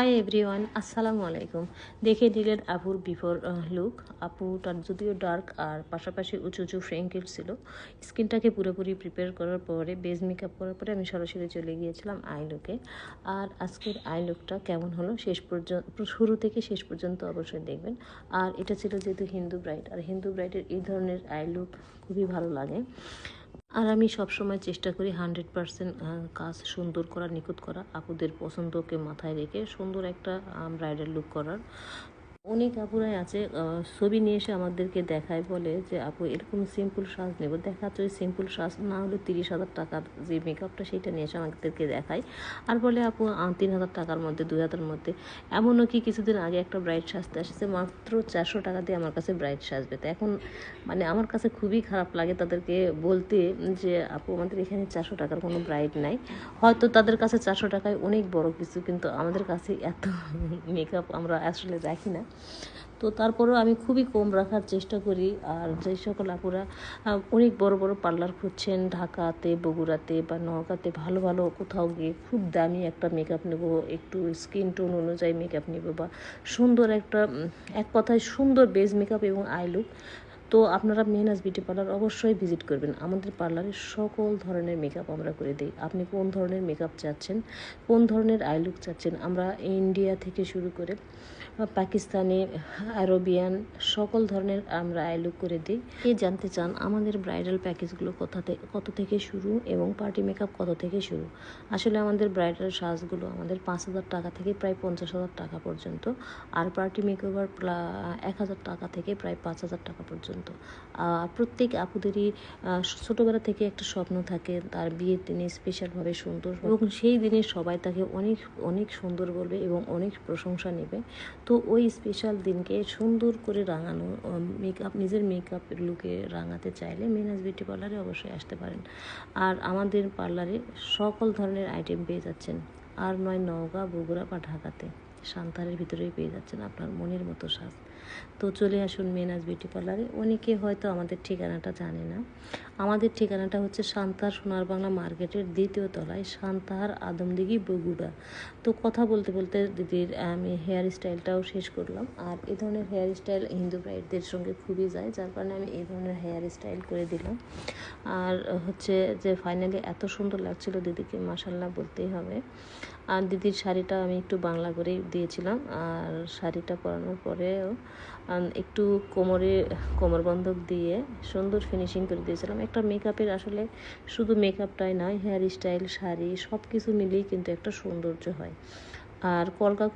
Hi everyone, আসসালামু আলাইকুম। দেখে দিলেন আপুর বিফোর লুক। আপুটার যদিও ডার্ক আর পাশাপাশি উঁচু উঁচু ফ্রেঙ্কেল ছিল। স্কিনটাকে পুরোপুরি প্রিপেয়ার করার পরে বেজ মেকআপ করার পরে আমি সরাসরি চলে গিয়েছিলাম আই লুকে। আর আজকের আই লুকটা কেমন হলো শেষ পর্যন্ত, শুরু থেকে শেষ পর্যন্ত অবশ্যই দেখবেন। আর এটা ছিল যেহেতু হিন্দু ব্রাইড, আর হিন্দু ব্রাইডের এই ধরনের আই লুক খুবই ভালো লাগে। আর আমি সবসময় চেষ্টা করি 100% কাজ সুন্দর করার, নিখুঁত করা, আপুদের পছন্দকে মাথায় রেখে সুন্দর একটা ব্রাইডাল লুক করার। অনেক আপুরাই আছে ছবি নিয়ে এসে আমাদেরকে দেখায়, বলে যে আপু এরকম সিম্পল সাজ নেব। দেখাচ্ছে ওই সিম্পল সাজ না হলে 30,000 টাকার যে মেকআপটা সেটা নিয়ে এসে আমাদেরকে দেখায়। আর বলে আপু 3,000 টাকার মধ্যে, 2,000 মধ্যে। এমনও কি কিছুদিন আগে একটা ব্রাইড সাজতে আসছে, মাত্র 400 টাকা দিয়ে আমার কাছে ব্রাইড সাজবে। তো এখন মানে আমার কাছে খুবই খারাপ লাগে তাদেরকে বলতে যে আপু আমাদের এখানে 400 টাকার কোনো ব্রাইড নাই। হয়তো তাদের কাছে 400 টাকায় অনেক বড় কিছু, কিন্তু আমাদের কাছে এত মেকআপ আমরা আসলে রাখি না। তো তারপরেও আমি খুবই কম রাখার চেষ্টা করি। আর যে সকল আপুরা অনেক বড় বড় পার্লার খুঁজছেন, ঢাকাতে, বগুড়াতে বা নওগাঁতে ভালো ভালো কোথাও গিয়ে খুব দামি একটা মেকআপ নেব, একটু স্কিন টোন অনুযায়ী মেকআপ নেব, বা সুন্দর একটা, এক কথায় সুন্দর বেজ মেকআপ এবং আই লুক, তো আপনারা মেহনাজ বিউটি পার্লার অবশ্যই ভিজিট করবেন। আমাদের পার্লারে সকল ধরনের মেকআপ আমরা করে দিই। আপনি কোন ধরনের মেকআপ চাচ্ছেন, কোন ধরনের আই লুক চাচ্ছেন, আমরা ইন্ডিয়া থেকে শুরু করে পাকিস্তানি, আরবিয়ান সকল ধরনের আমরা আই লুক করে দিই। কে জানতে চান আমাদের ব্রাইডাল প্যাকেজগুলো কত থেকে শুরু এবং পার্টি মেকআপ কত থেকে শুরু? আসলে আমাদের ব্রাইডাল সাজগুলো আমাদের 5,000 টাকা থেকে প্রায় 50,000 টাকা পর্যন্ত, আর পার্টি মেকওভার 1,000 টাকা থেকে প্রায় 5,000 টাকা পর্যন্ত। প্রত্যেক আপুদেরই ছোটোবেলা থেকে একটা স্বপ্ন থাকে তার বিয়ের দিনে স্পেশালভাবে সুন্দর, এবং সেই দিনে সবাই তাকে অনেক অনেক সুন্দর বলবে এবং অনেক প্রশংসা নেবে। তো ওই স্পেশাল দিনকে সুন্দর করে রাঙানো, মেকআপ, নিজের মেকআপ লুকে রাঙাতে চাইলে মেহনাজ বিউটি পার্লারে অবশ্যই আসতে পারেন। আর আমাদের পার্লারে সকল ধরনের আইটেম পেয়ে যাচ্ছেন, আর নয় নওগাঁ, বগুড়া বা ঢাকাতে, সান্তাহারের ভিতরেই পেয়ে যাচ্ছেন আপনার মনের মতো সাজ। তো চলে আসুন মেহনাজ বিউটি পার্লারে। অনেকে হয়তো আমাদের ঠিকানাটা জানে না। আমাদের ঠিকানাটা হচ্ছে সান্তাহার সোনার বাংলা মার্কেটের 2য় তলায়, সান্তাহার, আদমদিঘি, বগুড়া। তো কথা বলতে বলতে দিদির আমি হেয়ার স্টাইলটাও শেষ করলাম। আর এই ধরনের হেয়ার স্টাইল হিন্দু ব্রাইডদের সঙ্গে খুবই যায়, যার কারণে আমি এই ধরনের হেয়ার স্টাইল করে দিলাম। আর হচ্ছে যে ফাইনালি এত সুন্দর লাগছিল দিদিকে, মাশাল্লাহ বলতেই হবে। আর দিদির শাড়িটা আমি একটু বাংলা করেই দিয়েছিলাম, আর শাড়িটা পরানোর পরেও একটু কোমরবন্ধক দিয়ে সুন্দর ফিনিশিং করে দিয়েছিলাম। একটা মেকআপের আসলে শুধু মেকআপটাই নয়, হেয়ার স্টাইল, শাড়ি সব কিছু মিলিয়েই কিন্তু একটা সৌন্দর্য হয়। আর কলকা